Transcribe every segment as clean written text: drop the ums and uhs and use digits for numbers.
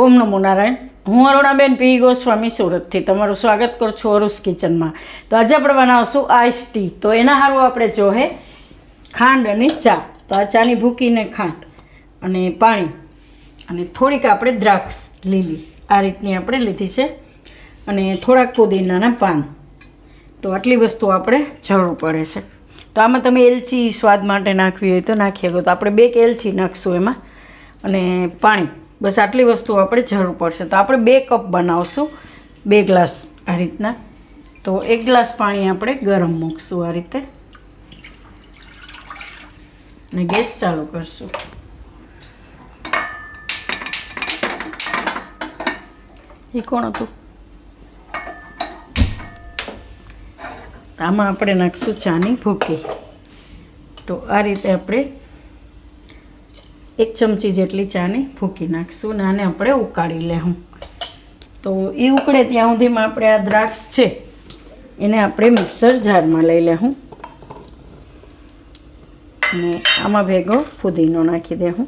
ઓમ નમો નારાયણ. હું અરુણાબેન પી ગોસ્વામી સુરતથી તમારું સ્વાગત કરું છું અરુસ કિચનમાં. તો આજે આપણે બનાવશું આઈસ ટી. તો એના સારું આપણે જોહે ખાંડ અને ચા. તો આ ચાની ભૂકીને ખાંડ અને પાણી અને થોડીક આપણે દ્રાક્ષ લીલી આ રીતની આપણે લીધી છે અને થોડાક પુદીનાના પાન. તો આટલી વસ્તુ આપણે જરૂર પડે છે. તો આમાં તમે એલચી સ્વાદ માટે નાખવી હોય તો નાખી શકો. તો આપણે 2 એલચી નાખશું એમાં અને પાણી. બસ આટલી વસ્તુ આપણે જરૂર પડશે. તો આપણે 2 કપ બનાવશું, 2 ગ્લાસ આ રીતના. તો 1 ગ્લાસ પાણી આપણે ગરમ મૂકશું આ રીતે અને ગેસ ચાલુ કરશું. એ કોણ હતું? તો આમાં આપણે નાખશું ચાની ભૂકી. તો આ રીતે આપણે 1 ચમચી જેટલી ચાની ભૂકી નાખશું અને આને આપણે ઉકાળી લેવું. તો એ ઉકળે ત્યાં સુધીમાં આપણે આ દ્રાક્ષ છે એને આપણે મિક્સર જારમાં લઈ લેવું અને આમાં ભેગો ફુદીનો નાખી દેવું.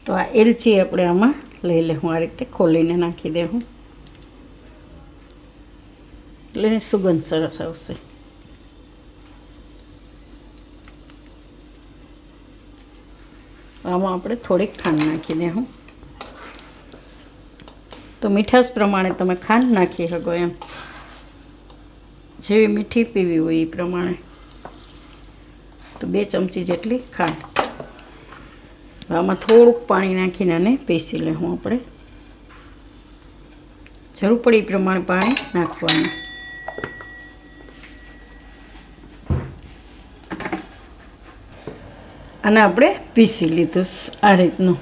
તો આ એલચી આપણે આમાં લઈ લેવું, આ રીતે ખોલીને નાખી દેવું એટલે સુગંધ સરસ આવશે. આમાં આપણે થોડીક ખાંડ નાખી દઉં. તો મીઠાશ પ્રમાણે તમે ખાંડ નાખી શકો એમ, જેવી મીઠી પીવી હોય એ પ્રમાણે. તો 2 ચમચી જેટલી ખાંડ. આમાં થોડુંક પાણી નાખીને આને પીસી લેવું આપણે. જરૂર પડે એ પ્રમાણે પાણી નાખવાનું. અને આપણે પીસી લીધું આ રીતનું.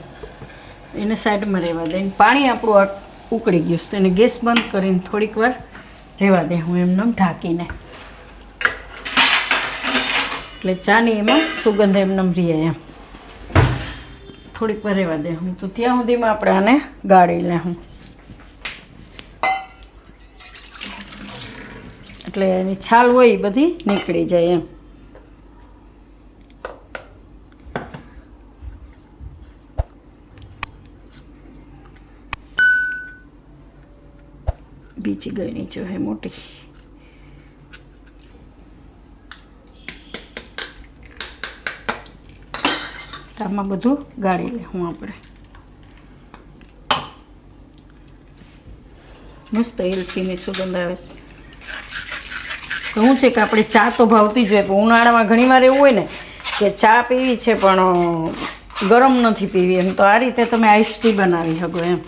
એને સાઈડમાં રહેવા દઈને પાણી આપણું ઉકળી ગયું છે. એને ગેસ બંધ કરીને થોડીક વાર રહેવા દે હું એમને ઢાંકીને, એટલે ચાની એમાં સુગંધ એમને રહે એમ. થોડીક વાર રહેવા દે હું. તો ત્યાં સુધીમાં આપણે આને ગાળી લેવું એટલે એની છાલ હોય એ બધી નીકળી જાય એમ. બીજી ગળણી જો હે મોટી. આમાં બધું ગાળી લે હું આપણે. મસ્ત એલચીની સુગંધ આવે છે. તો શું છે કે આપણે ચા તો ભાવતી જ હોય, પણ ઉનાળામાં ઘણીવાર એવું હોય ને કે ચા પીવી છે પણ ગરમ નથી પીવી એમ. તો આ રીતે તમે આઈસ ટી બનાવી શકો એમ.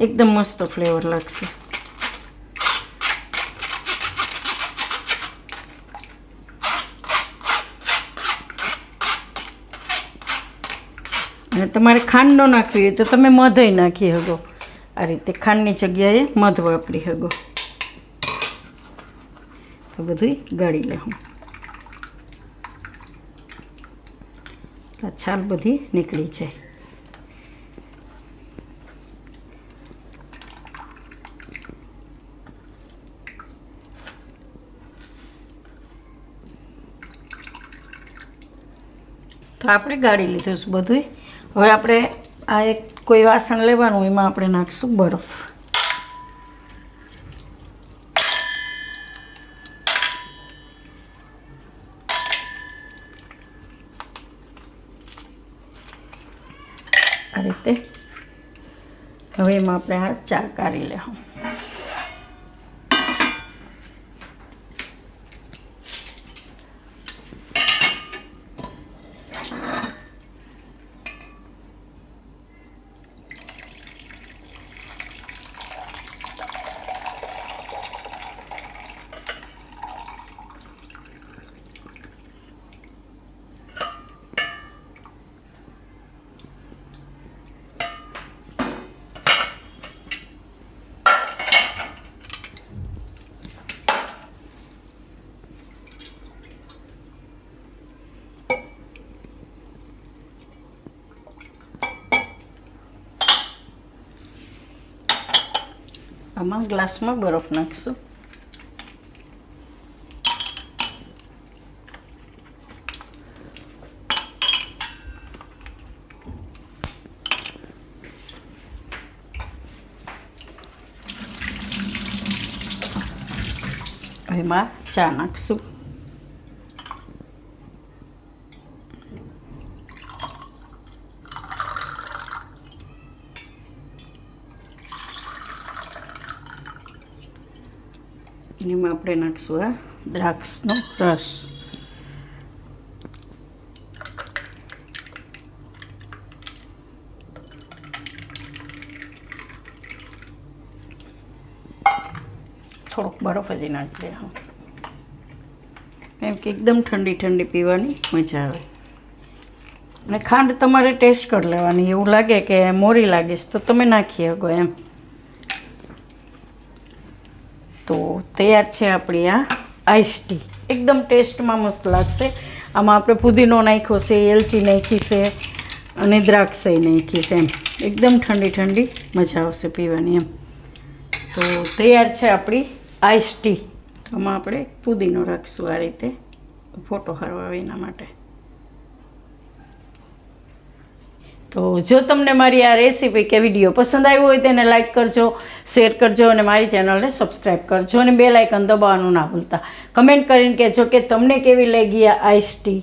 એકદમ મસ્ત ફ્લેવર લાગશે. અને તમારે ખાંડ ન નાખવી હોય તો તમે મધય નાખી શકો. આ રીતે ખાંડની જગ્યાએ મધ વાપરી શકો. તો બધું ગાળી લેવું. આ છાલ બધી નીકળી જાય. તો આપણે ગાળી લીધું છે બધું. હવે આપણે આ એક કોઈ વાસણ લેવાનું, એમાં આપણે નાખીશું બરફ. આ રીતે. હવે એમાં આપણે આ ચા કાઢી લેવું. આમાં ગ્લાસમાં બરફ નાખીશું. એમાં ચા નાખશું. એમાં આપણે નાખશું આ દ્રાક્ષનો રસ. થોડોક બરફ હજી નાખી દે, હા, કેમ કે એકદમ ઠંડી ઠંડી પીવાની મજા આવે. અને ખાંડ તમારે ટેસ્ટ કરી લેવાની, એવું લાગે કે મોરી લાગીશ તો તમે નાખી શકો એમ. તો તૈયાર છે આપણી આ આઈસ ટી. એકદમ ટેસ્ટમાં મસ્ત લાગશે. આમાં આપણે પુદીનો નાખ્યો છે, એલચી નાખી છે અને દ્રાક્ષ નાખી છે એમ. એકદમ ઠંડી ઠંડી મજા આવશે પીવાની એમ. તો તૈયાર છે આપણી આઈસ ટી. આમાં આપણે પુદીનો રાખશું આ રીતે, ફોટો સારો આવે એના માટે. તો જો તમને મારી આ રેસીપી કે વિડીયો પસંદ આવ્યો હોય તેને લાઈક કરજો, શેર કરજો અને મારી ચેનલને સબસ્ક્રાઈબ કરજો અને બેલ આઇકન દબાવવાનું ના ભૂલતા. કમેન્ટ કરીને કહેજો કે તમને કેવી લાગી આ આઈસ ટી.